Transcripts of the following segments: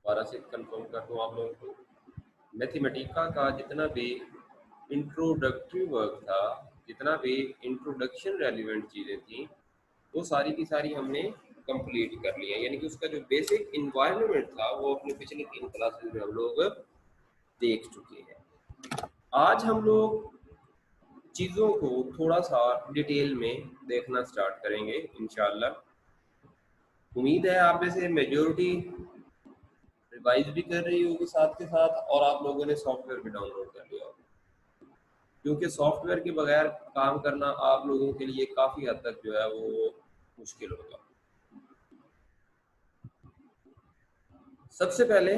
दोबारा से कंफर्म कर दूं आप लोगों को, मैथमेटिका का जितना भी इंट्रोडक्टरी वर्क था, जितना भी इंट्रोडक्शन रेलिवेंट चीज़ें थी, वो सारी की सारी हमने कंप्लीट कर लिया। यानी कि उसका जो बेसिक इन्वायरमेंट था वो अपने पिछले 3 क्लासेस में हम लोग देख चुके हैं। आज हम लोग चीज़ों को थोड़ा सा डिटेल में देखना स्टार्ट करेंगे इंशाल्लाह। उम्मीद है आप में से मेजॉरिटी रिवाइज भी कर रही होगी साथ के साथ, और आप लोगों ने सॉफ्टवेयर भी डाउनलोड कर लिया होगा, क्योंकि सॉफ्टवेयर के बगैर काम करना आप लोगों के लिए काफ़ी हद तक जो है वो मुश्किल होगा। सबसे पहले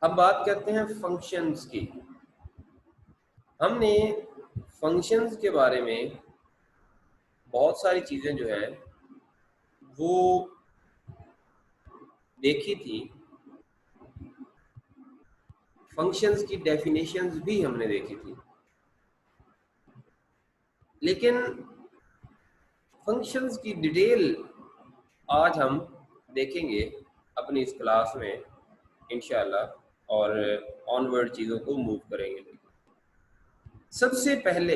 हम बात करते हैं फंक्शंस की। हमने फंक्शंस के बारे में बहुत सारी चीज़ें जो है वो देखी थी, फंक्शंस की डेफिनेशंस भी हमने देखी थी, लेकिन फंक्शंस की डिटेल आज हम देखेंगे अपनी इस क्लास में इंशाल्लाह, और ऑनवर्ड चीज़ों को मूव करेंगे। सबसे पहले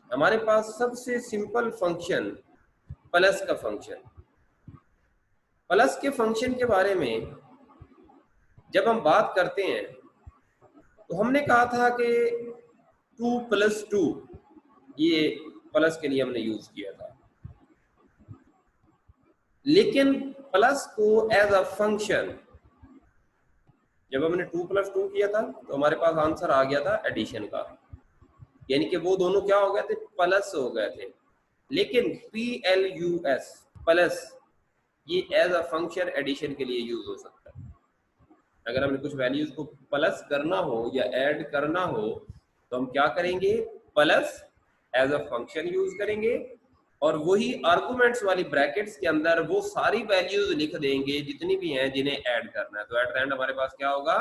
हमारे पास सबसे सिंपल फंक्शन प्लस का फंक्शन। प्लस के फंक्शन के बारे में जब हम बात करते हैं तो हमने कहा था कि 2 + 2 ये प्लस के लिए हमने यूज किया था, लेकिन प्लस को एज अ फंक्शन जब हमने 2 + 2 किया था तो हमारे पास आंसर आ गया था एडिशन का, यानी कि वो दोनों क्या हो गए थे, प्लस हो गए थे। लेकिन PLUS प्लस ये एज अ फंक्शन एडिशन के लिए यूज हो सकता है। अगर हमने कुछ वैल्यूज को प्लस करना हो या ऐड करना हो तो हम क्या करेंगे, plus as a function use करेंगे, और वही आर्गुमेंट्स वाली ब्रैकेट्स के अंदर वो सारी वैल्यूज लिख देंगे जितनी भी हैं जिन्हें ऐड करना है। तो एट द एंड हमारे पास क्या होगा,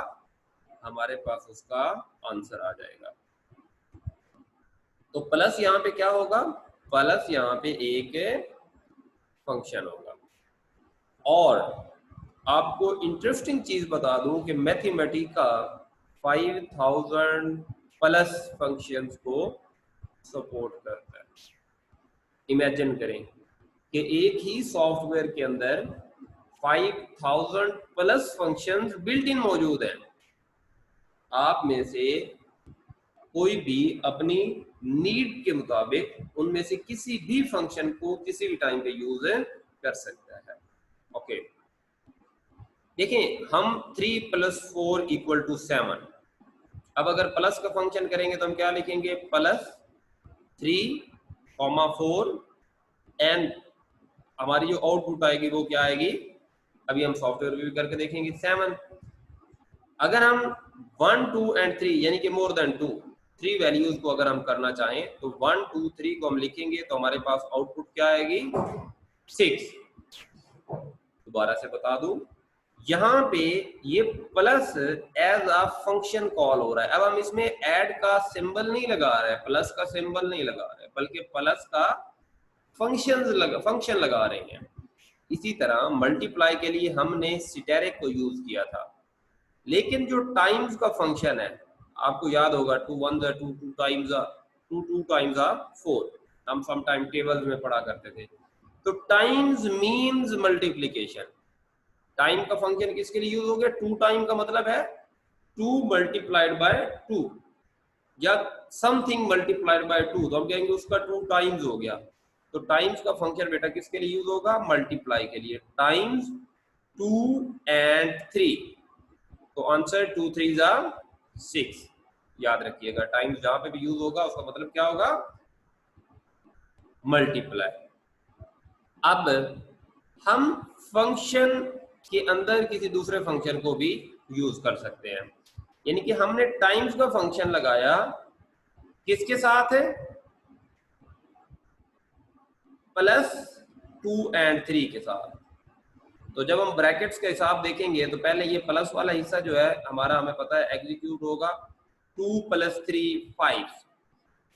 हमारे पास उसका आंसर आ जाएगा। तो प्लस यहाँ पे क्या होगा, प्लस यहाँ पे एक फंक्शन होगा। और आपको इंटरेस्टिंग चीज बता दूं कि मैथमेटिका 5000 प्लस फंक्शंस को सपोर्ट करता है। इमेजिन करें कि एक ही सॉफ्टवेयर के अंदर 5000 प्लस फंक्शंस बिल्ट इन मौजूद हैं। आप में से कोई भी अपनी नीड के मुताबिक उनमें से किसी भी फंक्शन को किसी भी टाइम पे यूज कर सकता है। ओके, देखें, हम 3 + 4 = 7। अब अगर प्लस का फंक्शन करेंगे तो हम क्या लिखेंगे, +3, 4, एंड हमारी जो आउटपुट आएगी वो क्या आएगी, अभी हम सॉफ्टवेयर भी करके देखेंगे, 7। अगर हम 1, 2 एंड 3 यानी कि मोर देन 2, 3 वैल्यूज को अगर हम करना चाहें तो 1, 2, 3 को हम लिखेंगे तो हमारे पास आउटपुट क्या आएगी, 6। दोबारा से बता दूं, यहाँ पे ये plus as a function call हो रहा है। अब हम इसमें ऐड का सिंबल नहीं लगा रहे हैं, प्लस का सिंबल नहीं लगा रहे हैं, बल्कि प्लस का फंक्शन लगा रहे हैं। इसी तरह मल्टीप्लाई के लिए हमने सिटेरिक को यूज किया था, लेकिन जो टाइम्स का फंक्शन है, आपको याद होगा 2 1 2 2 टाइम्स 2 2 टाइम्स 4, हम सम टाइम टेबल्स में पढ़ा करते थे। तो टाइम्स मींस मल्टीप्लिकेशन। टाइम का फंक्शन किसके लिए यूज हो गया, 2 टाइम का मतलब है 2 × 2, या समथिंग मल्टीप्लाइड बाय 2, तो हम कहेंगे उसका 2 टाइम्स हो गया। तो टाइम्स का फंक्शन बेटा किसके लिए यूज होगा, मल्टीप्लाई के लिए, टाइम्स 2 एंड 3। तो आंसर 2 3 6। याद रखिएगा, टाइम्स जहां पे भी यूज होगा उसका मतलब क्या होगा, मल्टीप्लाई। अब हम फंक्शन के अंदर किसी दूसरे फंक्शन को भी यूज कर सकते हैं। यानी कि हमने टाइम्स का फंक्शन लगाया किसके साथ है, +2 एंड 3 के साथ। तो जब हम ब्रैकेट्स का हिसाब देखेंगे तो पहले ये प्लस वाला हिस्सा जो है हमारा, हमें पता है एग्जीक्यूट होगा, 2 + 3 5।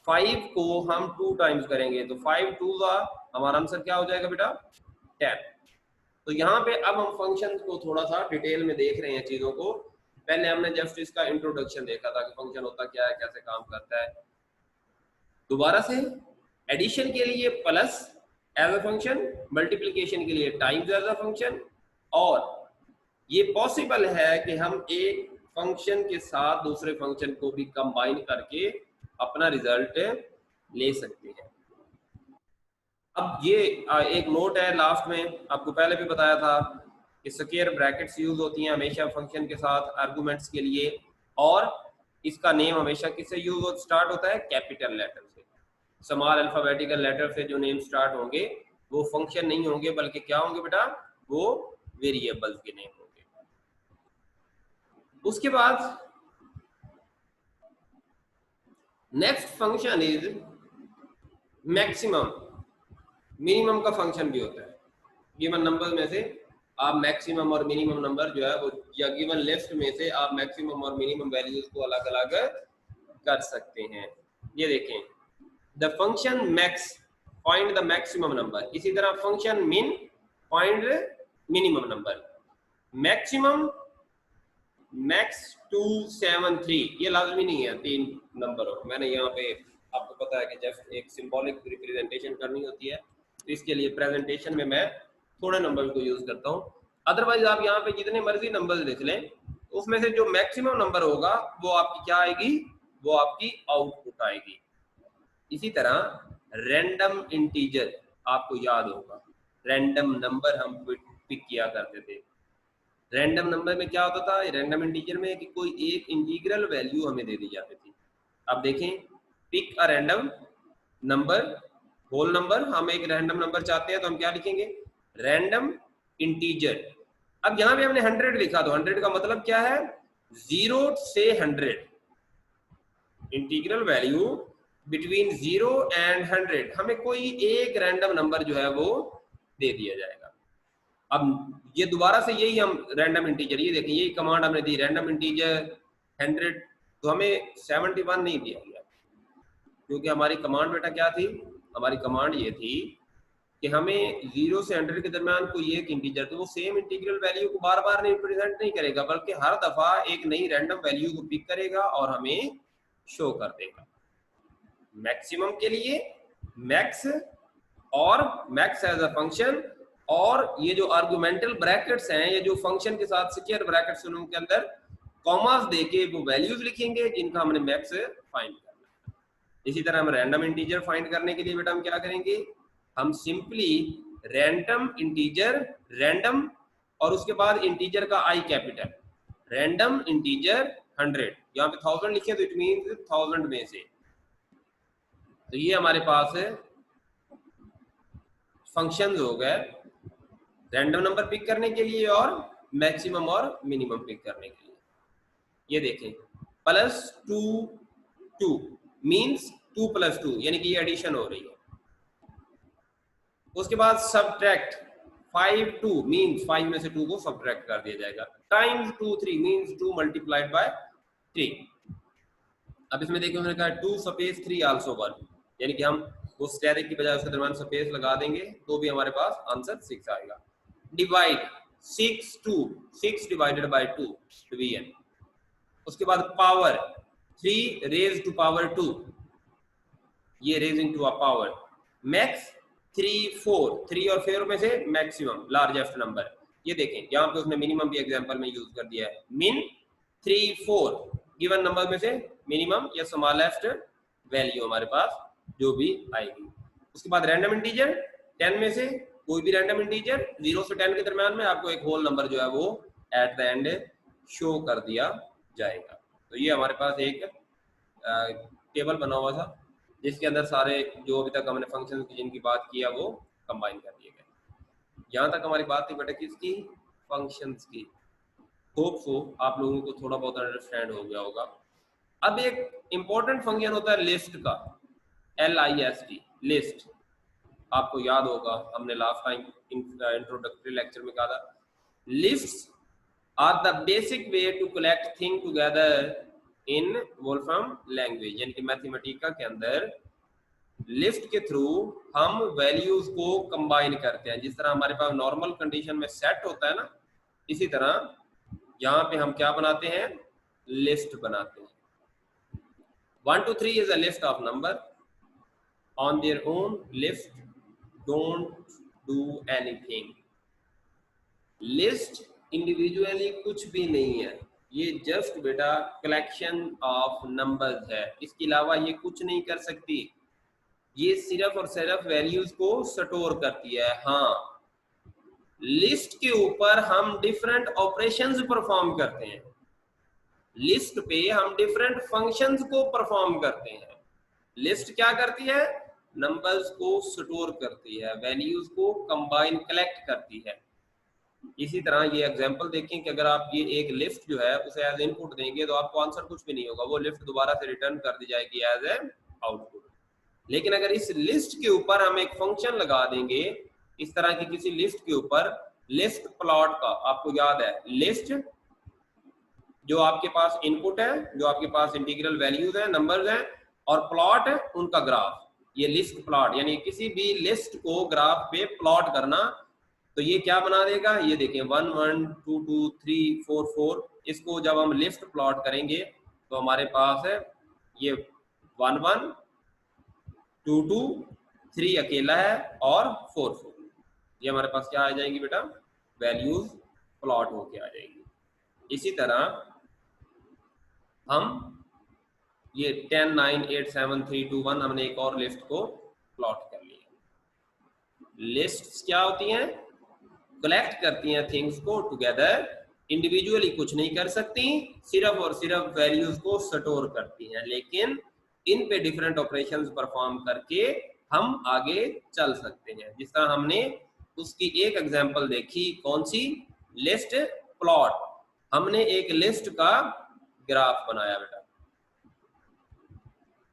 5 को हम 2 टाइम्स करेंगे तो 5 2 हमारा आंसर क्या हो जाएगा बेटा, 10। तो यहाँ पे अब हम फंक्शन को थोड़ा सा डिटेल में देख रहे हैं चीजों को। पहले हमने जस्ट इसका इंट्रोडक्शन देखा था कि फंक्शन होता क्या है, कैसे काम करता है। दोबारा से एडिशन के लिए plus as a function, multiplication के लिए टाइम्स एज अ फंक्शन, और ये पॉसिबल है कि हम एक फंक्शन के साथ दूसरे फंक्शन को भी कंबाइन करके अपना रिजल्ट ले सकते हैं। अब ये एक नोट है लास्ट में, आपको पहले भी बताया था कि स्क्वायर ब्रैकेट्स यूज होती हैं हमेशा फंक्शन के साथ आर्गुमेंट्स के लिए, और इसका नेम हमेशा किससे यूज स्टार्ट होता है, कैपिटल लेटर से। स्मॉल अल्फाबेटिकल लेटर से जो नेम स्टार्ट होंगे वो फंक्शन नहीं होंगे, बल्कि क्या होंगे बेटा, वो वेरिएबल्स के नेम होंगे। उसके बाद next function is maximum. Minimum का फंक्शन भी होता है। गिवन नंबर में से आप मैक्सिमम और मिनिमम नंबर जो है वो, या गिवन लिस्ट में से आप मैक्सिमम और मिनिमम वैल्यूज को अलग अलग कर सकते हैं। ये देखें, the function max find the maximum number, इसी तरह फंक्शन मिन find minimum number. Maximum max 273, ये लाजमी नहीं है 3 नंबर हो। मैंने यहाँ पे आपको पता है कि जस्ट एक सिंबॉलिक रिप्रेजेंटेशन करनी होती है, तो इसके लिए प्रेजेंटेशन में मैं थोड़े नंबर को यूज करता हूँ। अदरवाइज आप यहाँ पे जितने मर्जी नंबर लिख लें, उसमें से जो मैक्सिमम नंबर होगा वो आपकी क्या आएगी, वो आपकी आउटपुट आएगी। इसी तरह रैंडम इंटीजर, आपको याद होगा रैंडम नंबर हम पिक किया करते थे। रैंडम नंबर में क्या होता था, रैंडम इंटीजर में कि कोई एक इंटीग्रल वैल्यू हमें दे दी जाती थी। अब देखें, pick a random number whole number, हम एक रैंडम नंबर चाहते हैं तो हम क्या लिखेंगे, रैंडम इंटीजर। अब यहां पे हमने 100 लिखा, तो 100 का मतलब क्या है, 0 से 100, इंटीग्रल वैल्यू बिटवीन 0 एंड 100, हमें कोई एक रैंडम नंबर जो है वो दे दिया जाएगा। अब ये दोबारा से यही हम रैंडम इंटीजर, ये देखिए यही कमांड हमने दी, रैंडम इंटीजर 100, तो हमें 71 नहीं दिया गया, क्योंकि हमारी कमांड बेटा क्या थी, हमारी कमांड ये थी कि हमें 0 से 100 के दरमियान कोई एक इंटीजर, तो वो सेम इंटीग्रल वैल्यू को बार बार नहीं रिप्रेजेंट नहीं करेगा, बल्कि हर दफा एक नई रैंडम वैल्यू को पिक करेगा और हमें शो कर देगा। मैक्सिमम के लिए मैक्स और मैक्स एज अ फंक्शन, और ये जो आर्गुमेंटल ब्रैकेट्स हैं, ये जो फंक्शन के साथ स्क्वायर ब्रैकेट्स हैं उनके अंदर कॉमास देके वो वैल्यूज लिखेंगे जिनका हमने मैक्स फाइंड करना है। इसी तरह हम रैंडम इंटीजर फाइंड करने के लिए बेटा हम क्या करेंगे, हम सिंपली रैंडम इंटीजर, रैंडम और उसके बाद इंटीजर का आई कैपिटल, रैंडम इंटीजर 100, यहाँ पे 1000 लिखे तो इट मींस 1000 में से, तो ये हमारे पास फंक्शंस हो गए रैंडम नंबर पिक करने के लिए और मैक्सिमम और मिनिमम पिक करने के लिए। ये देखें, +2 2 मींस 2 + 2, यानी कि ये एडिशन हो रही है। उसके बाद सब्ट्रैक्ट 5 2 मींस 5 में से 2 को सब्ट्रैक्ट कर दिया जाएगा। Times 2 3 means 2 multiplied by 3। अब इसमें देखिए उन्होंने कहा 2 स्पेस 3 आल्सो 1, यानी कि हम वो स्टेरिक की बजाय उसके दरमियान स्पेस लगा देंगे तो भी हमारे पास आंसर 6 आएगा। Divide 6 2 6 divided by 2 division. उसके बाद पावर 3 रेज टू पावर 2, ये raising to a power. Max 3 4, 3 और 4 में से मैक्सिमम लार्जेस्ट नंबर। ये देखें यहाँ पे उसने मिनिमम भी एग्जांपल में यूज कर दिया है, मिन 3 4 गिवन नंबर में से मिनिमम या स्मॉलेस्ट वैल्यू हमारे पास जो भी आएगी। उसके बाद रैंडम इंटीजर 10 में से कोई भी रैंडम इंटीजर 0 से 10 के दरमियान में आपको एक होल नंबर जो है वो एट द एंड शो कर दिया जाएगा। तो ये हमारे पास एक टेबल बना हुआ था जिसके अंदर सारे जो अभी तक हमने फंक्शन की जिनकी बात किया वो कंबाइन कर दिए गए। यहाँ तक हमारी बात थी बेटा किसकी, फंक्शंस की। होप सो आप लोगों को थोड़ा बहुत अंडरस्टैंड हो गया होगा। अब एक इंपॉर्टेंट फंक्शन होता है लिस्ट का, LIST, लिस्ट। आपको याद होगा हमने लास्ट टाइम इंट्रोडक्टरी लेक्चर में कहा था, lists are the basic way to collect thing together in Wolfram language, यानी कि मैथमेटिका के अंदर लिस्ट के थ्रू हम वैल्यूज को कंबाइन करते हैं। जिस तरह हमारे पास नॉर्मल कंडीशन में सेट होता है ना, इसी तरह यहाँ पे हम क्या बनाते हैं, लिस्ट बनाते हैं। 1 to 3 is a list of number on their own. List don't do anything. List individually कुछ भी नहीं है, ये जस्ट बेटा कलेक्शन ऑफ नंबर्स है, इसके अलावा ये कुछ नहीं कर सकती। ये सिर्फ और सिर्फ वैल्यूज को स्टोर करती है। हाँ, लिस्ट के ऊपर हम डिफरेंट ऑपरेशंस परफॉर्म करते हैं, लिस्ट पे हम डिफरेंट फंक्शंस को परफॉर्म करते हैं। लिस्ट क्या करती है, नंबर्स को स्टोर करती है, वैल्यूज को कंबाइन कलेक्ट करती है। इसी तरह ये एग्जांपल देखें कि अगर आप ये एक लिस्ट जो है उसे एज इनपुट देंगे तो आपको आंसर कुछ भी नहीं होगा, वो लिस्ट दोबारा से रिटर्न कर दी जाएगी एज ए आउटपुट। लेकिन अगर इस लिस्ट के ऊपर हम एक फंक्शन लगा देंगे, इस तरह की किसी लिस्ट के ऊपर लिस्ट प्लॉट का, आपको याद है लिस्ट जो आपके पास इनपुट है, जो आपके पास इंटीग्रल वैल्यूज है, नंबर्स हैं, और प्लॉट है उनका ग्राफ, ये लिस्ट प्लॉट, यानी किसी भी लिस्ट को ग्राफ पे प्लॉट करना। तो ये क्या बना देगा, ये देखें 1 1 2 2 3 4 4, इसको जब हम लिस्ट प्लॉट करेंगे तो हमारे पास है ये 1 1 2 2 3 अकेला है और 4 4, ये हमारे पास क्या आ जाएंगी बेटा, वैल्यूज प्लॉट होके आ जाएंगी। इसी तरह हम ये 10 9 8 7 3 2 1 हमने एक और लिस्ट को प्लॉट कर लिया। लिस्ट्स क्या होती हैं, कलेक्ट करती हैं थिंग्स को टुगेदर, इंडिविजुअली कुछ नहीं कर सकती, सिर्फ और सिर्फ वैल्यूज को स्टोर करती हैं, लेकिन इन पे डिफरेंट ऑपरेशंस परफॉर्म करके हम आगे चल सकते हैं। जिस तरह हमने उसकी एक एग्जांपल देखी, कौन सी, लिस्ट प्लॉट, हमने एक लिस्ट का ग्राफ बनाया बेटा।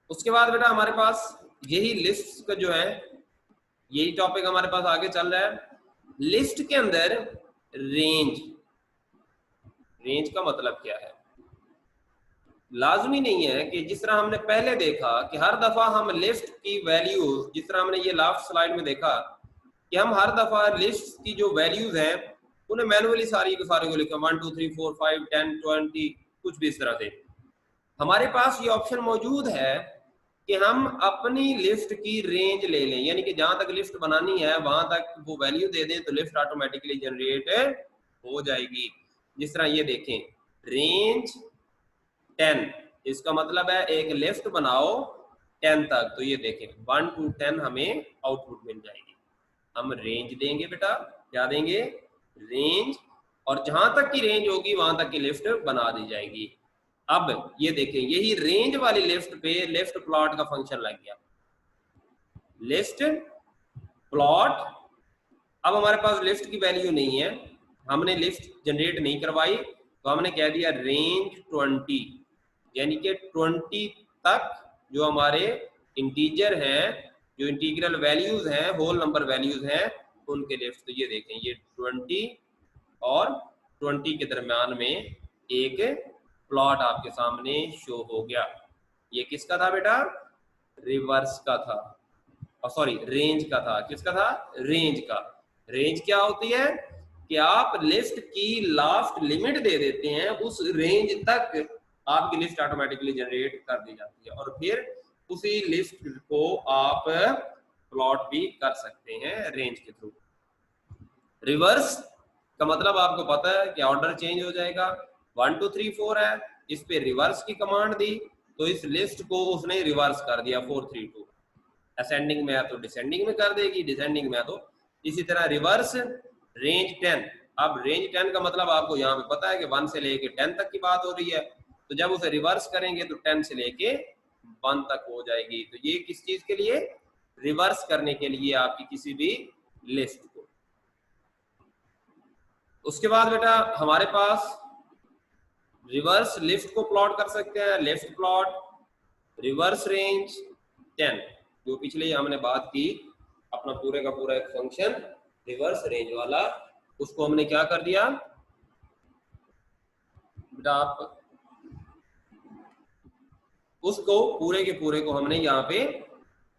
उसके बाद बेटा हमारे पास यही लिस्ट का जो है, यही टॉपिक हमारे पास आगे चल रहा है। लिस्ट के अंदर रेंज, रेंज का मतलब क्या है, लाजमी नहीं है कि जिस तरह हमने पहले देखा कि हर दफा हम लिस्ट की वैल्यूज, जिस तरह हमने ये लास्ट स्लाइड में देखा कि हम हर दफा लिस्ट की जो वैल्यूज हैं उन्हें मैनुअली सारी को लिखा 1 2 3 4 5 10 20 कुछ भी इस तरह से। हमारे पास ये ऑप्शन मौजूद है कि हम अपनी लिस्ट की रेंज ले लें, यानी कि जहां तक लिस्ट बनानी है वहां तक वो वैल्यू दे दें तो लिस्ट ऑटोमेटिकली जनरेट हो जाएगी। जिस तरह ये देखें रेंज 10, इसका मतलब है एक लिस्ट बनाओ 10 तक, तो ये देखें 1 to 10 हमें आउटपुट मिल जाएगी। हम रेंज देंगे बेटा, क्या देंगे, रेंज, और जहां तक की रेंज होगी वहां तक की लिस्ट बना दी जाएगी। अब ये देखें यही रेंज वाली लिस्ट पे लिस्ट प्लॉट का फंक्शन लग गया, लिस्ट प्लॉट। अब हमारे पास लिस्ट की वैल्यू नहीं है, हमने लिस्ट जनरेट नहीं करवाई, तो हमने कह दिया रेंज 20, यानी कि 20 तक जो हमारे इंटीजर हैं, जो इंटीग्रल वैल्यूज हैं, होल नंबर वैल्यूज हैं, उनके लिस्ट। तो ये देखें ये 20 और 20 के दरम्यान में एक प्लॉट आपके सामने शो हो गया। ये किसका था बेटा, रिवर्स का था, सॉरी रेंज का था। किसका था, रेंज का। रेंज क्या होती है कि आप लिस्ट की लास्ट लिमिट दे देते हैं, उस रेंज तक आपकी लिस्ट ऑटोमेटिकली जनरेट कर दी जाती है, और फिर उसी लिस्ट को आप प्लॉट भी कर सकते हैं रेंज के थ्रू। रिवर्स का मतलब आपको पता है कि ऑर्डर चेंज हो जाएगा, 1 2 3 4 है, इस पे रिवर्स की कमांड दी तो इस लिस्ट को उसने रिवर्स कर दिया 4 3 2, असेंडिंग में है तो डिसेंडिंग में कर देगी, डिसेंडिंग में है तो इसी तरह रिवर्स। रेंज 10, अब रेंज 10 का मतलब आपको यहाँ पे पता है कि 1 से लेके 10 तक की बात हो रही है, तो जब उसे रिवर्स करेंगे तो 10 से लेके 1 तक हो जाएगी। तो ये किस चीज के लिए, रिवर्स करने के लिए आपकी किसी भी लिस्ट को। उसके बाद बेटा हमारे पास रिवर्स लिस्ट को प्लॉट कर सकते हैं, लिस्ट प्लॉट, रिवर्स रेंज 10, जो पिछले हमने बात की, अपना पूरे का पूरा एक फंक्शन रिवर्स रेंज वाला, उसको हमने क्या कर दिया बेटा, आप उसको पूरे के पूरे को हमने यहाँ पे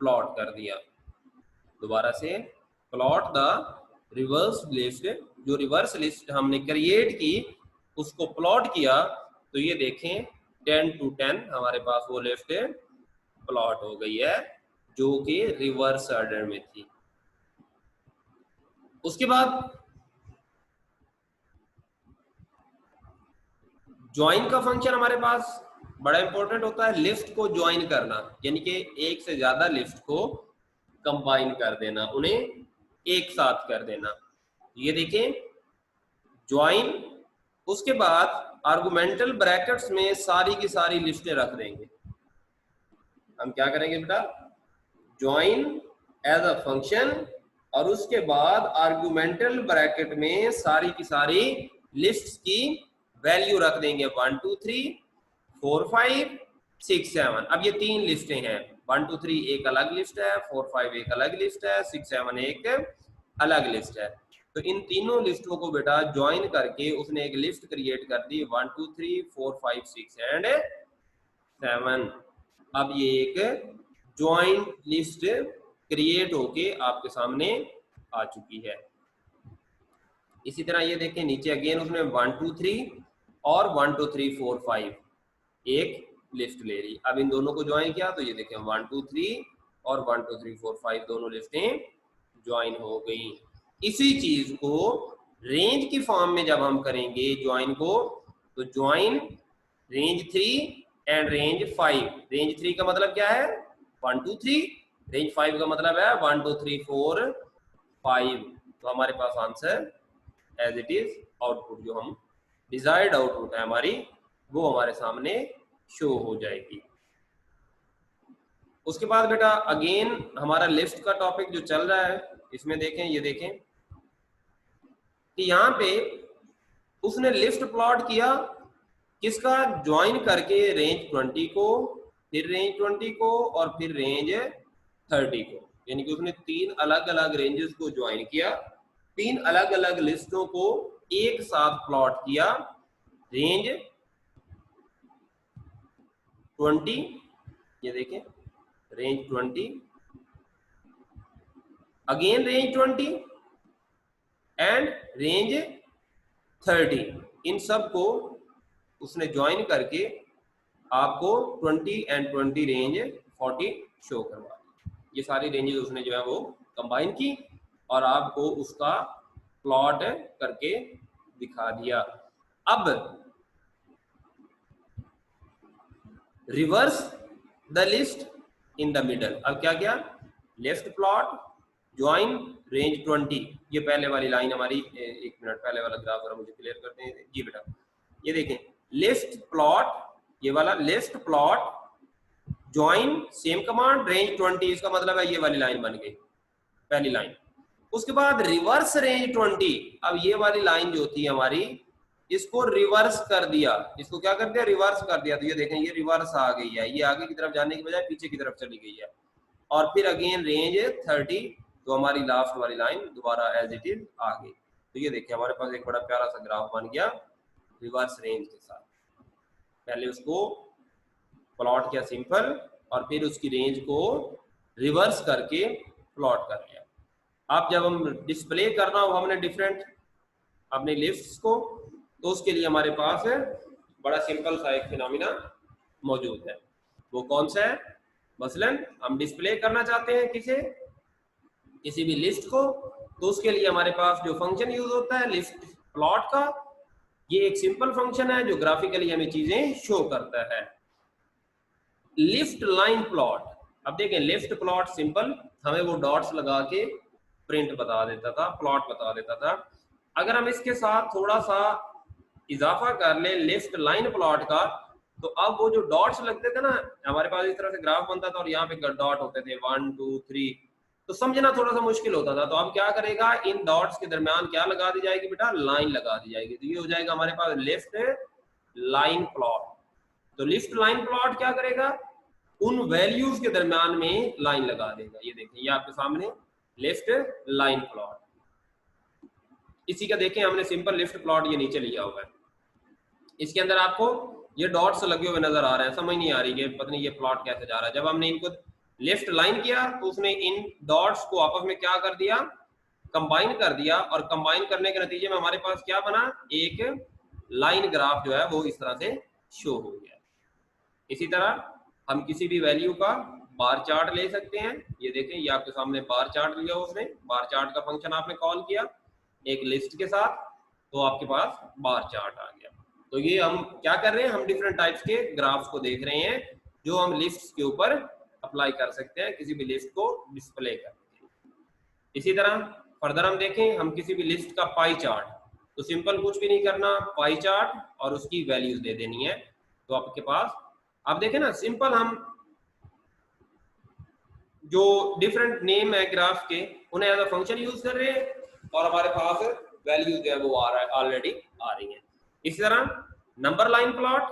प्लॉट कर दिया। दोबारा से, प्लॉट द रिवर्स लिस्ट, जो रिवर्स लिस्ट हमने क्रिएट की उसको प्लॉट किया, तो ये देखें 10 to 10 हमारे पास वो लिस्ट प्लॉट हो गई है जो कि रिवर्स ऑर्डर में थी। उसके बाद ज्वाइन का फंक्शन हमारे पास बड़ा इंपॉर्टेंट होता है, लिस्ट को ज्वाइन करना, यानी कि एक से ज्यादा लिस्ट को कंबाइन कर देना, उन्हें एक साथ कर देना। ये देखें ज्वाइन, उसके बाद आर्गुमेंटल ब्रैकेट्स में सारी की सारी लिस्टें रख देंगे। हम क्या करेंगे बेटा, ज्वाइन एज अ फंक्शन, और उसके बाद आर्गुमेंटल ब्रैकेट में सारी की सारी लिस्ट्स की वैल्यू रख देंगे 1 2 3 4 5 6 7। अब ये तीन लिस्टें हैं, 1 2 3 एक अलग लिस्ट है, 4 5 एक अलग लिस्ट है, 6 7 एक अलग लिस्ट है। तो इन तीनों लिस्टों को बेटा ज्वाइन करके उसने एक लिस्ट क्रिएट कर दी 1 2 3 4 5 6 एंड 7। अब ये एक ज्वाइंट लिस्ट क्रिएट होके आपके सामने आ चुकी है। इसी तरह ये देखें नीचे अगेन उसने 1 2 3 और 1 2 3 4 5 एक लिस्ट ले ली। अब इन दोनों को ज्वाइन किया तो ये देखें 1 2 3 और 1 2 3 4 5 दोनों लिस्टें ज्वाइन हो गई। इसी चीज को रेंज की फॉर्म में जब हम करेंगे ज्वाइन को, तो join range 3 and range 5। Range 3 का मतलब क्या है 1 2 3, रेंज 5 का मतलब है 1 2 3 4 5। तो हमारे पास answer as it is output, जो हम डिजायर्ड आउटपुट है हमारी, वो हमारे सामने शो हो जाएगी। उसके बाद बेटा अगेन हमारा लिस्ट का टॉपिक जो चल रहा है, इसमें देखें, ये देखें कि यहाँ पे उसने लिस्ट प्लॉट किया किसका, ज्वाइन करके रेंज 20 को, फिर रेंज 20 को और फिर रेंज 30 को, यानी कि उसने तीन अलग अलग रेंजेस को ज्वाइन किया, तीन अलग अलग लिस्टों को एक साथ प्लॉट किया। रेंज 20, ये देखें range 20, again range 20 and range 30, इन सब को उसने ज्वाइन करके आपको 20 एंड 20 रेंज 40 शो करवा दी। ये सारी रेंजेस उसने जो है वो कंबाइन की और आपको उसका प्लॉट करके दिखा दिया। अब reverse the list in the middle. अब क्या किया, लेफ्ट प्लॉट ज्वाइन रेंज 20, ये पहले वाली लाइन हमारी, एक मिनट पहले वाला ग्राफ जरा मुझे क्लियर करते हैं जी बेटा। ये देखें लेफ्ट प्लॉट, ये वाला left plot join same command range 20, इसका मतलब है ये वाली लाइन बन गई पहली लाइन। उसके बाद रिवर्स रेंज 20, अब ये वाली लाइन जो थी हमारी, इसको रिवर्स कर दिया, इसको क्या कर दिया, रिवर्स कर दिया। तो ये देखें ये रिवर्स आ गई है, ये आगे की तरफ जाने की बजाय पीछे की तरफ चली गई है। और फिर अगेन रेंज 30, तो हमारी लास्ट वाली लाइन दोबारा एज इट इज आ गई। तो ये देखिए हमारे पास एक बड़ा प्यारा सा ग्राफ बन गया रिवर्स रेंज के साथ। पहले उसको प्लॉट किया सिंपल और फिर उसकी रेंज को रिवर्स करके प्लॉट कर लिया। अब जब हम डिस्प्ले करना हो हमने डिफरेंट अपने लिस्ट्स को, तो उसके लिए हमारे पास बड़ा सिंपल सा एक फिनोमिना मौजूद है। वो कौन सा है, मसलन हम डिस्प्ले करना चाहते हैं किसी भी लिस्ट को, तो उसके लिए हमारे पास जो फंक्शन यूज होता है लिस्ट प्लॉट का, ये एक सिंपल फंक्शन है जो ग्राफिकली हमें चीजें शो करता है। लिफ्ट लाइन प्लॉट, अब देखें लिफ्ट प्लॉट सिंपल हमें वो डॉट्स लगा के प्रिंट बता देता था, प्लॉट बता देता था। अगर हम इसके साथ थोड़ा सा इजाफा कर ले लिफ्ट लाइन प्लॉट का, तो अब वो जो डॉट्स लगते थे ना, हमारे पास इस तरह से ग्राफ बनता था और यहाँ पे डॉट होते थे 1 2 3, तो समझना थोड़ा सा मुश्किल होता था। तो अब क्या करेगा, इन डॉट्स के दरमियान क्या लगा दी जाएगी बेटा, लाइन लगा दी जाएगी। तो ये हो जाएगा हमारे पास लिफ्ट लाइन प्लॉट। तो लिफ्ट लाइन प्लॉट क्या करेगा, उन वैल्यूज के दरमियान में लाइन लगा देगा। ये देखिए ये आपके सामने लिफ्ट लाइन प्लॉट, इसी का देखें हमने सिंपल लिफ्ट प्लॉट ये नीचे लिया हुआ है। इसके अंदर आपको ये डॉट्स लगे हुए नजर आ रहे हैं, समझ नहीं आ रही है पता नहीं ये प्लॉट कैसे जा रहा है। जब हमने इनको लेफ्ट लाइन किया तो उसने इन डॉट्स को आपस में क्या कर दिया, कंबाइन कर दिया, और कंबाइन करने के नतीजे में हमारे पास क्या बना, एक लाइन ग्राफ जो है वो इस तरह से शो हो गया। इसी तरह हम किसी भी वैल्यू का बार चार्ट ले सकते हैं। ये देखें, ये आपके सामने बार चार्ट लिया उसने, बार चार्ट का फंक्शन आपने कॉल किया एक लिस्ट के साथ, तो आपके पास बार चार्ट आ गया। तो ये हम क्या कर रहे हैं, हम डिफरेंट टाइप्स के ग्राफ्स को देख रहे हैं जो हम लिस्ट के ऊपर अप्लाई कर सकते हैं किसी भी लिस्ट को डिस्प्ले करने के लिए। इसी तरह फर्दर हम देखें, हम किसी भी लिस्ट का पाई चार्ट, तो सिंपल कुछ भी नहीं करना, पाई चार्ट और उसकी वैल्यूज दे देनी है। तो आपके पास आप देखें ना, सिंपल हम जो डिफरेंट नेम है ग्राफ के उन्हें एज अ फंक्शन यूज कर रहे हैं और हमारे पास वैल्यू जो है वो आ रहा है, ऑलरेडी आ रही है। इसी तरह नंबर लाइन प्लॉट,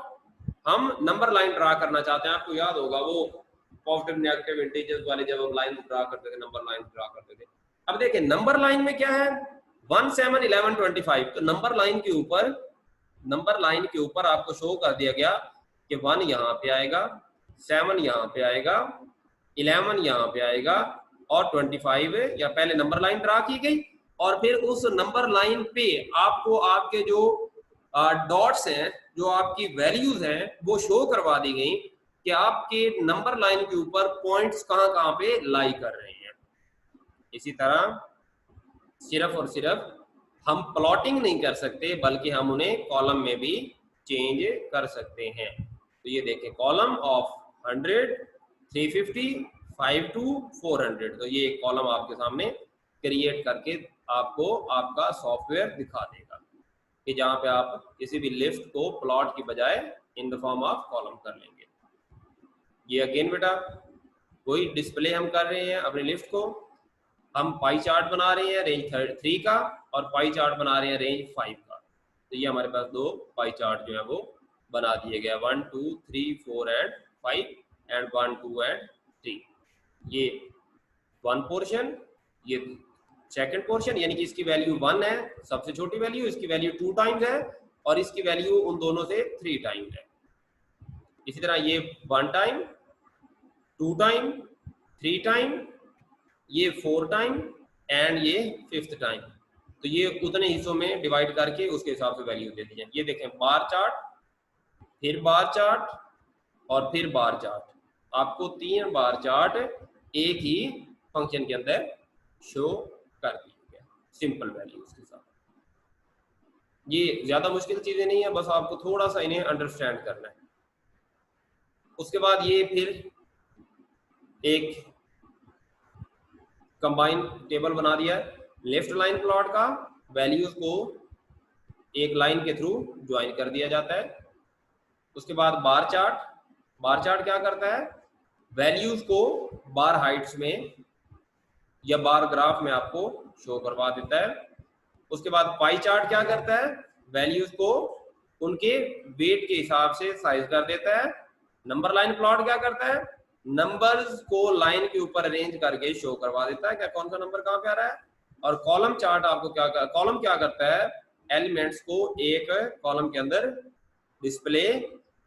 हम नंबर लाइन ड्रा करना चाहते हैं। आपको याद होगा वो पॉजिटिव नेगेटिव इंटीजर्स वाले जब हम लाइन ड्रा करते थे, नंबर लाइन ड्रा करते थे। अब देखिए नंबर लाइन में क्या है, 1 7 11 25, तो नंबर लाइन के ऊपर आपको शो कर दिया गया कि 1 यहाँ पे आएगा, 7 यहाँ पे आएगा, 11 यहाँ पे आएगा और 25 या पहले नंबर लाइन ड्रा की गई और फिर उस नंबर लाइन पे आपको आपके जो डॉट्स हैं, जो आपकी वैल्यूज हैं वो शो करवा दी गई कि आपके नंबर लाइन के ऊपर पॉइंट्स कहाँ पे लाई कर रहे हैं। इसी तरह सिर्फ और सिर्फ हम प्लॉटिंग नहीं कर सकते बल्कि हम उन्हें कॉलम में भी चेंज कर सकते हैं। तो ये देखें, कॉलम ऑफ 100, 350, 5 to 400, तो ये एक कॉलम आपके सामने क्रिएट करके आपको आपका सॉफ्टवेयर दिखा देगा कि जहाँ पे आप किसी भी लिस्ट को प्लॉट की बजाय in the form of column कर लेंगे। ये अगेन बेटा कोई डिस्प्ले हम कर रहे हैं अपनी लिस्ट को, हम पाई चार्ट बना रहे हैं रेंज 3 का और पाई चार्ट बना रहे हैं रेंज 5 का। तो ये हमारे पास दो पाई चार्ट जो है वो बना दिए गए, 1 2 3 4 एंड 5 एंड 1 2 एंड 3। ये 1 पोर्शन, ये सेकंड पोर्शन, यानी कि इसकी वैल्यू 1 है सबसे छोटी वैल्यू, इसकी वैल्यू 2 टाइम्स है और इसकी वैल्यू उन दोनों से 3 टाइम्स है। इसी तरह ये 1 टाइम, 2 टाइम, 3 टाइम, ये 4 टाइम एंड ये 5th टाइम। तो ये उतने हिस्सों में डिवाइड करके उसके हिसाब से वैल्यू दे दी है। ये देखें, बार चार्ट, फिर बार चार्ट और फिर बार चार्ट, आपको 3 बार चार्ट एक ही फंक्शन के अंदर शो कर दिया गया सिंपल वैल्यूज के साथ। ये ज्यादा मुश्किल चीजें नहीं है, बस आपको थोड़ा सा इन्हें अंडरस्टैंड करना है। उसके बाद ये फिर एक कंबाइन टेबल बना दिया है, लेफ्ट लाइन प्लॉट का वैल्यूज को एक लाइन के थ्रू ज्वाइन कर दिया जाता है। उसके बाद बार चार्ट, बार चार्ट क्या करता है, वैल्यूज को बार हाइट्स में या बार ग्राफ में आपको शो करवा देता है। उसके बाद पाई चार्ट क्या करता है, वैल्यूज को उनके वेट के हिसाब से साइज कर देता है। नंबर लाइन प्लॉट क्या करता है, नंबर्स को लाइन के ऊपर अरेंज करके शो करवा देता है क्या कौन सा नंबर कहाँ पे आ रहा है। और कॉलम चार्ट आपको कॉलम क्या करता है, एलिमेंट्स को एक कॉलम के अंदर डिस्प्ले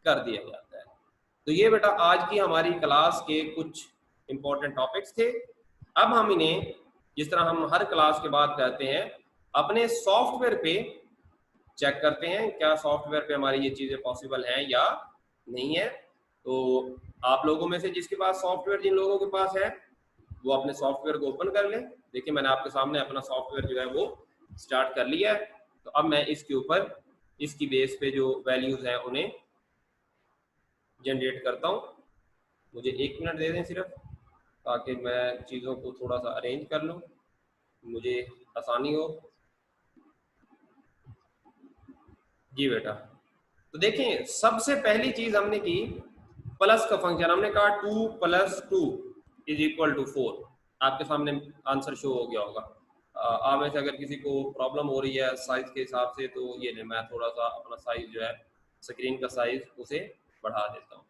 कर दिया जाता है। तो ये बेटा आज की हमारी क्लास के कुछ इंपॉर्टेंट टॉपिक्स थे। अब हम इन्हें, जिस तरह हम हर क्लास के बाद कहते हैं, अपने सॉफ्टवेयर पे चेक करते हैं क्या सॉफ्टवेयर पे हमारी ये चीजें पॉसिबल हैं या नहीं है। तो आप लोगों में से जिसके पास सॉफ्टवेयर, जिन लोगों के पास है, वो अपने सॉफ्टवेयर को ओपन कर ले। देखिए मैंने आपके सामने अपना सॉफ्टवेयर जो है वो स्टार्ट कर लिया है। तो अब मैं इसके ऊपर इसकी बेस पे जो वैल्यूज हैं उन्हें जनरेट करता हूँ। मुझे 1 मिनट दे दें सिर्फ, ताकि मैं चीज़ों को थोड़ा सा अरेंज कर लूँ, मुझे आसानी हो। जी बेटा, तो देखें सबसे पहली चीज हमने की, प्लस का फंक्शन, हमने कहा 2 + 2 = 4। आपके सामने आंसर शो हो गया होगा। आप में से अगर किसी को प्रॉब्लम हो रही है साइज के हिसाब से, तो ये नहीं, मैं थोड़ा सा अपना साइज जो है स्क्रीन का साइज उसे बढ़ा देता हूँ।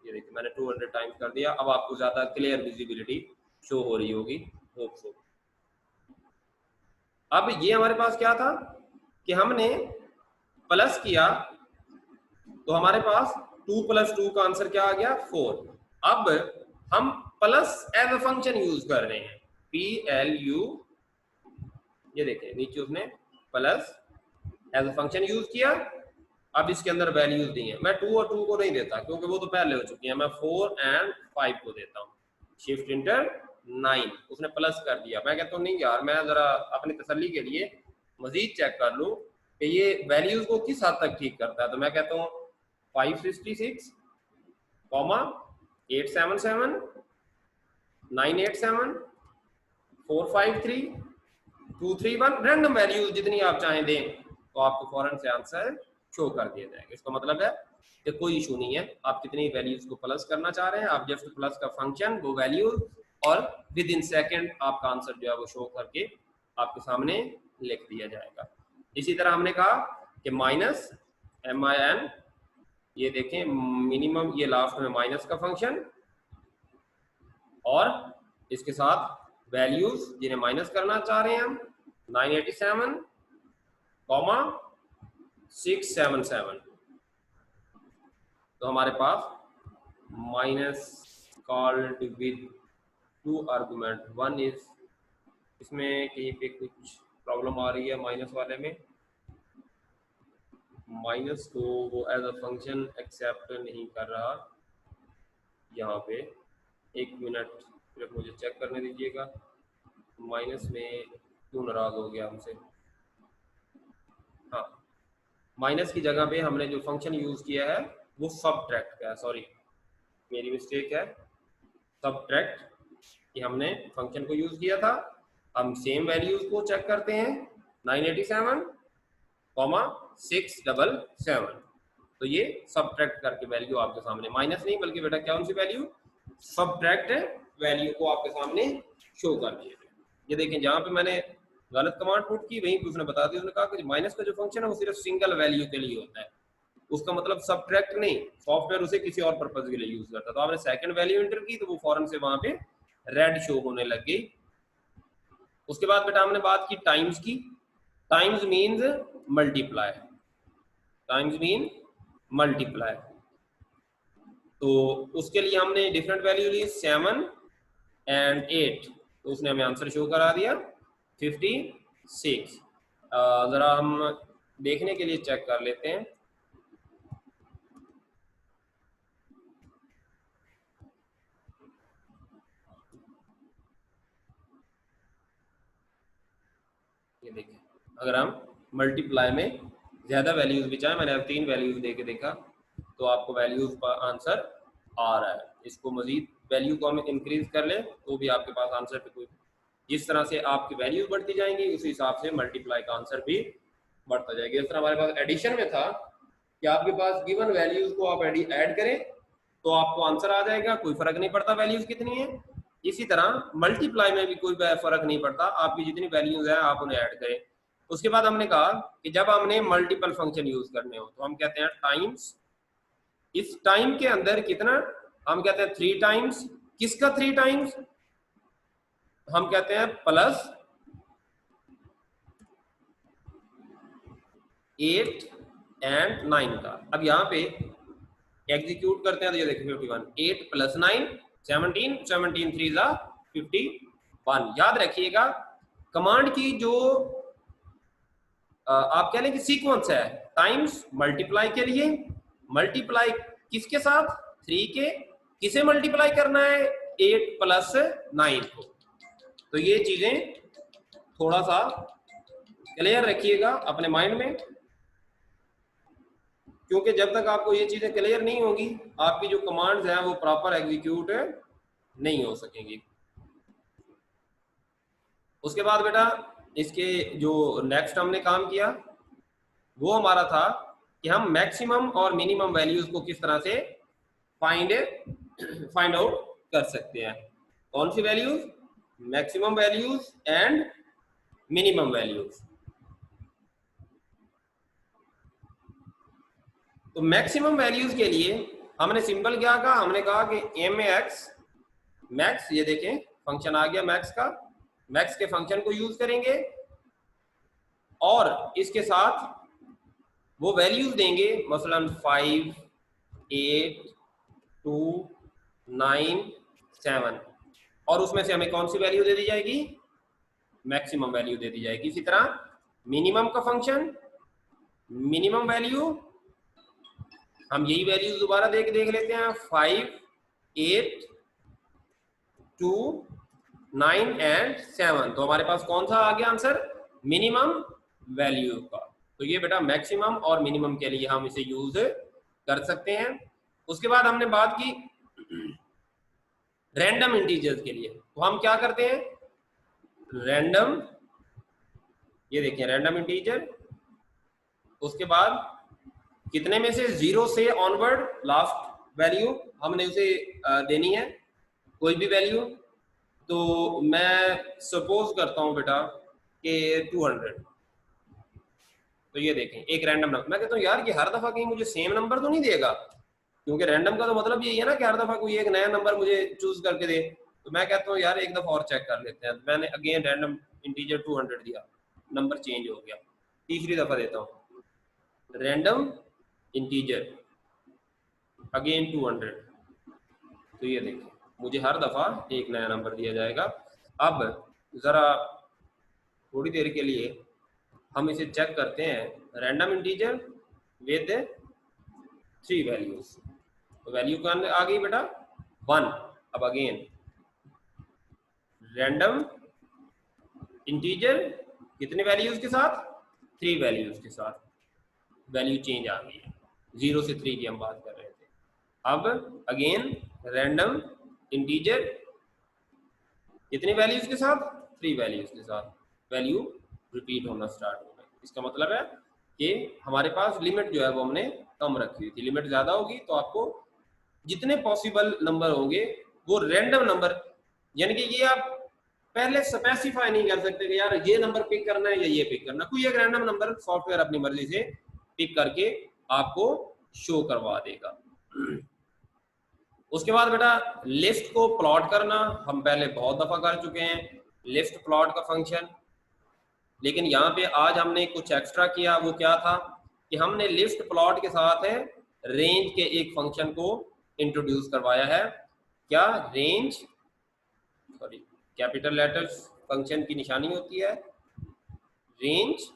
ये देखिए मैंने 200 टाइम्स कर दिया। अब आपको ज्यादा क्लियर विजिबिलिटी शो हो रही होगी, होप सो। अब ये हमारे पास क्या था कि हमने प्लस किया तो हमारे पास 2 + 2 का आंसर क्या आ गया, 4। अब हम plus as a function use कर रहे हैं, PLU, ये देखें नीचे उसने plus as a function use किया। अब इसके अंदर वैल्यूज दी हैं, मैं 2 और 2 को नहीं देता क्योंकि वो तो पहले हो चुकी है, मैं 4 एंड 5 को देता हूँ। शिफ्ट इंटर 9, उसने प्लस कर दिया। मैं कहता हूँ नहीं यार, मैं जरा अपनी तसल्ली के लिए मजीद चेक कर लूँ कि ये वैल्यूज को किस हद तक ठीक करता है, तो मैं कहता हूँ 566, 877, 987, 453, 231, रैंडम वैल्यूज जितनी आप चाहें दें तो आपको फौरन से आंसर शो कर दिया जाएगा। इसका मतलब है कि कोई इशू नहीं है, आप कितनी वैल्यूज को प्लस करना चाह रहे हैं, आप जस्ट प्लस का फंक्शन वो वैल्यूज और विद इन सेकेंड आपका आंसर जो है वो शो करके आपके सामने लिख दिया जाएगा। इसी तरह हमने कहा कि माइनस MIN, ये देखें मिनिमम, ये लास्ट में माइनस का फंक्शन और इसके साथ वैल्यूज जिन्हें माइनस करना चाह रहे हैं हम 987, 677, तो हमारे पास minus called with 2 argument, 1 is, इसमें कहीं पे कुछ प्रॉब्लम आ रही है माइनस वाले में, माइनस को वो एज अ फंक्शन एक्सेप्ट नहीं कर रहा यहाँ पे। 1 मिनट सिर्फ मुझे चेक करने दीजिएगा, माइनस में क्यों नाराज हो गया हमसे। हाँ, माइनस की जगह पे हमने जो फंक्शन यूज किया है वो सबट्रैक्ट का है, सॉरी मेरी मिस्टेक है, सबट्रैक्ट कि हमने फंक्शन को यूज किया था। हम सेम वैल्यूज को चेक करते हैं, 987, 677, तो ये सबट्रैक्ट करके वैल्यू आपके सामने, माइनस नहीं बल्कि बेटा क्या, उनसी वैल्यू सबट्रैक्ट वैल्यू को आपके सामने शो कर दिया। ये देखें जहां पे मैंने गलत कमांड पुट की वहीं पे उसने बता दिया, उसने कहा कि माइनस का जो फंक्शन है वो सिर्फ सिंगल वैल्यू के लिए होता है, उसका मतलब सबट्रैक्ट नहीं, सॉफ्टवेयर उसे किसी और पर्पज के लिए यूज करता। तो आपने सेकंड वैल्यू एंटर की तो वो फौरन से वहां पे रेड शो होने लग गई। उसके बाद बेटा हमने बात की टाइम्स की, times means multiply, times mean multiply, तो उसके लिए हमने डिफरेंट वैल्यू ली 7 एंड 8, तो उसने हमें आंसर शो करा दिया 56। जरा हम देखने के लिए चेक कर लेते हैं, ये देखिए अगर हम मल्टीप्लाई में ज्यादा वैल्यूज भी चाहें, मैंने अब 3 वैल्यूज दे के देखा तो आपको वैल्यूज का आंसर आ रहा है। इसको मजीद वैल्यू को हम इंक्रीज कर लें तो भी आपके पास आंसर पे कोई, जिस तरह से आपकी वैल्यूज बढ़ती जाएंगी उसी हिसाब से मल्टीप्लाई का आंसर भी बढ़ता जाएगा। इस तरह हमारे पास एडिशन में था कि आपके पास गिवन वैल्यूज को आप ऐड करें तो आपको आंसर आ जाएगा, कोई फर्क नहीं पड़ता वैल्यूज कितनी है। इसी तरह मल्टीप्लाई में भी कोई फर्क नहीं पड़ता, आपकी जितनी वैल्यूज है आप उन्हें ऐड करें। उसके बाद हमने कहा कि जब हमने मल्टीपल फंक्शन यूज करने हो तो हम कहते हैं टाइम्स, इस टाइम के अंदर कितना, हम कहते हैं 3 टाइम्स, किसका 3 टाइम्स, हम कहते हैं प्लस 8 एंड 9 का। अब यहाँ पे एग्जीक्यूट करते हैं तो ये देखिए 51, 8 + 9 17, 17 3 51। याद रखिएगा कमांड की जो आप कह लें कि सीक्वेंस है, टाइम्स मल्टीप्लाई के लिए, मल्टीप्लाई किसके साथ, 3 के, किसे मल्टीप्लाई करना है, 8 + 9 को। तो ये चीजें थोड़ा सा क्लियर रखिएगा अपने माइंड में, क्योंकि जब तक आपको ये चीजें क्लियर नहीं होगी आपकी जो कमांड्स हैं वो प्रॉपर एग्जीक्यूट नहीं हो सकेंगी। उसके बाद बेटा इसके जो नेक्स्ट हमने काम किया वो हमारा था कि हम मैक्सिमम और मिनिमम वैल्यूज को किस तरह से फाइंड आउट कर सकते हैं। कौन सी values, maximum values and minimum values. तो मैक्सिमम वैल्यूज के लिए हमने सिंपल क्या कहा, हमने कहा कि MAX मैक्स, ये देखें फंक्शन आ गया मैक्स का, मैक्स के फंक्शन को यूज करेंगे और इसके साथ वो वैल्यूज देंगे, मसलन 5 8 2 9 7, और उसमें से हमें कौन सी वैल्यू दे दी जाएगी, मैक्सिमम वैल्यू दे दी जाएगी। इसी तरह मिनिमम का फंक्शन, मिनिमम वैल्यू हम यही वैल्यूज दोबारा देख लेते हैं, 5, 8, 2, 9 एंड 7। तो हमारे पास कौन सा आ गया आंसर, मिनिमम वैल्यू का। तो ये बेटा मैक्सिमम और मिनिमम के लिए हम इसे यूज कर सकते हैं। उसके बाद हमने बात की रैंडम इंटीजर्स के लिए। तो हम क्या करते हैं, रैंडम, ये देखिए रैंडम इंटीजर, उसके बाद कितने में से, 0 से ऑनवर्ड लास्ट वैल्यू हमने उसे देनी है, कोई भी वैल्यू। तो मैं सपोज करता हूं बेटा कि 200। तो ये देखें एक रैंडम नंबर, मैं कहता हूँ यार ये हर दफा कहीं मुझे सेम नंबर तो नहीं देगा, क्योंकि रैंडम का तो मतलब यही है ना कि हर दफा कोई एक नया नंबर मुझे चूज करके दे। तो मैं कहता हूँ यार एक दफा और चेक कर लेते हैं। मैंने अगेन रैंडम इंटीजर 200 दिया, नंबर चेंज हो गया। तीसरी दफा देता हूँ रैंडम इंटीजर अगेन 200। तो ये देखिए मुझे हर दफा एक नया नंबर दिया जाएगा। अब जरा थोड़ी देर के लिए हम इसे चेक करते हैं, रैंडम इंटीजर विद 3 वैल्यूज। तो वैल्यू कौन आ गई बेटा, 1। अब अगेन रैंडम इंटीजर कितने वैल्यूज के साथ, 3 वैल्यूज के साथ, वैल्यू चेंज आ गई है, 0 से 3 की हम बात कर रहे थे। अब अगेन रैंडम इंटीजर कितनी वैल्यूज के साथ, 3 वैल्यूज के साथ, वैल्यू रिपीट होना स्टार्ट हो गई। इसका मतलब है कि हमारे पास लिमिट जो है वो हमने कम रखी हुई थी। लिमिट ज्यादा होगी तो आपको जितने पॉसिबल नंबर होंगे वो रैंडम नंबर, यानी कि ये आप पहले स्पेसिफाई नहीं कर सकते कि यार ये नंबर पिक करना है या ये पिक करना, कोई एक रैंडम नंबर सॉफ्टवेयर अपनी मर्जी से पिक करके आपको शो करवा देगा। उसके बाद बेटा लिस्ट को प्लॉट करना, हम पहले बहुत दफा कर चुके हैं लिस्ट प्लॉट का फंक्शन, लेकिन यहाँ पे आज हमने कुछ एक्स्ट्रा किया। वो क्या था कि हमने लिस्ट प्लॉट के साथ है रेंज के एक फंक्शन को इंट्रोड्यूस करवाया है। क्या, range, sorry capital letters function की निशानी होती है रेंज,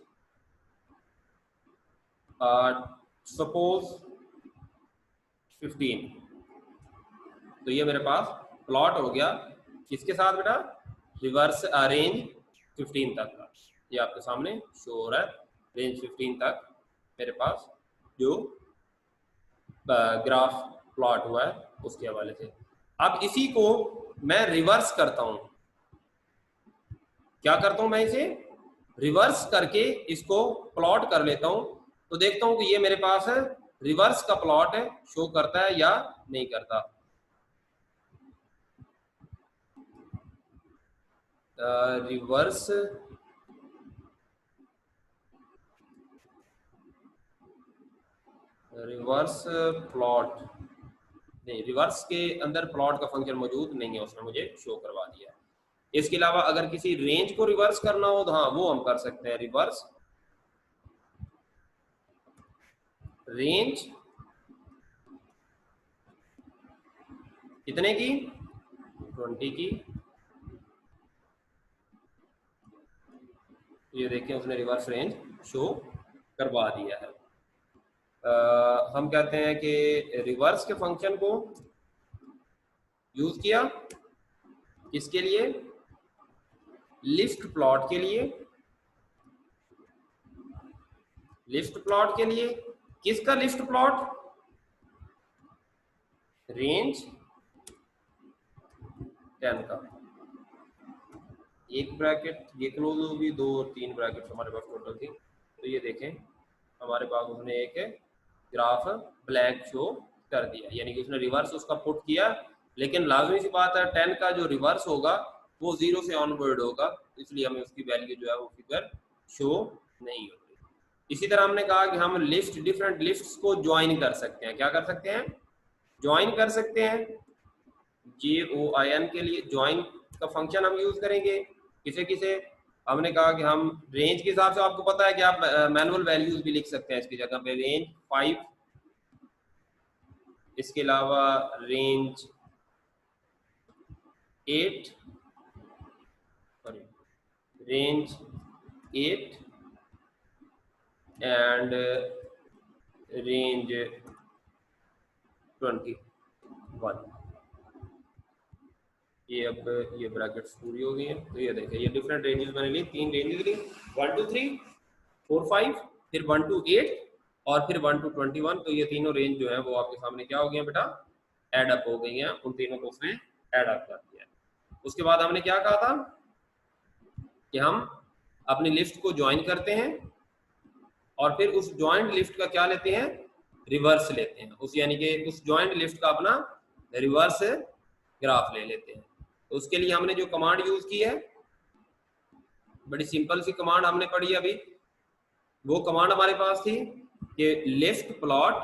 सपोज 15। तो ये मेरे पास प्लॉट हो गया किसके साथ बेटा, रिवर्स रेंज 15 तक का। ये आपके सामने शो हो रहा है, रेंज 15 तक मेरे पास जो ग्राफ प्लॉट हुआ है उसके हवाले से। अब इसी को मैं रिवर्स करता हूं, क्या करता हूं मैं इसे रिवर्स करके इसको प्लॉट कर लेता हूं। तो देखता हूं कि ये मेरे पास है रिवर्स का प्लॉट है, शो करता है या नहीं करता। रिवर्स रिवर्स प्लॉट नहीं, रिवर्स के अंदर प्लॉट का फंक्शन मौजूद नहीं है, उसने मुझे शो करवा दिया। इसके अलावा अगर किसी रेंज को रिवर्स करना हो तो हाँ वो हम कर सकते हैं, रिवर्स रेंज कितने की, 20 की। ये देखिए उसने रिवर्स रेंज शो करवा दिया है। हम कहते हैं कि रिवर्स के फंक्शन को यूज किया किसके लिए, लिस्ट प्लॉट के लिए। लिस्ट प्लॉट के लिए किसका लिस्ट प्लॉट, रेंज 10 का। एक ब्रैकेट ये क्लोज होगी, 2 और 3 ब्रैकेट हमारे पास टोटल थी। तो ये देखें हमारे पास उसने एक ग्राफ ब्लैंक शो कर दिया, यानी कि उसने रिवर्स उसका पुट किया। लेकिन लाजमी सी बात है 10 का जो रिवर्स होगा वो 0 से ऑनवर्ड होगा, इसलिए हमें उसकी वैल्यू जो है वो फिगर शो नहीं होगी। इसी तरह हमने कहा कि हम लिस्ट, डिफरेंट लिस्ट्स को ज्वाइन कर सकते हैं। क्या कर सकते हैं, ज्वाइन कर सकते हैं। JOIN के लिए ज्वाइन का फंक्शन हम यूज करेंगे। किसे किसे, हमने कहा कि हम रेंज के हिसाब से, आपको पता है कि आप मैनुअल वैल्यूज भी लिख सकते हैं इसकी जगह पे, रेंज 5, इसके अलावा range 8 sorry range 8 and range 21। ये अब ये ब्रैकेट्स पूरी हो गई हैं। तो ये देखें, ये डिफरेंट रेंजेस मैंने ली, 3 रेंजेस ली, 1 to 3, 4 5, फिर 1 to 8 और फिर 1 to 21। तो ये तीनों रेंज जो है वो आपके सामने क्या हो गई है बेटा, ऐड अप हो गई हैं। उन तीनों को उसने ऐड अप कर दिया। उसके बाद हमने क्या कहा था कि हम अपनी लिस्ट को ज्वाइन करते हैं और फिर उस ज्वाइंट लिस्ट का क्या लेते हैं, रिवर्स लेते हैं। उस यानी कि उस ज्वाइंट लिस्ट का अपना रिवर्स ग्राफ ले लेते हैं। तो उसके लिए हमने जो कमांड यूज की है, बड़ी सिंपल सी कमांड हमने पढ़ी अभी। वो कमांड हमारे पास थी कि लिस्ट प्लॉट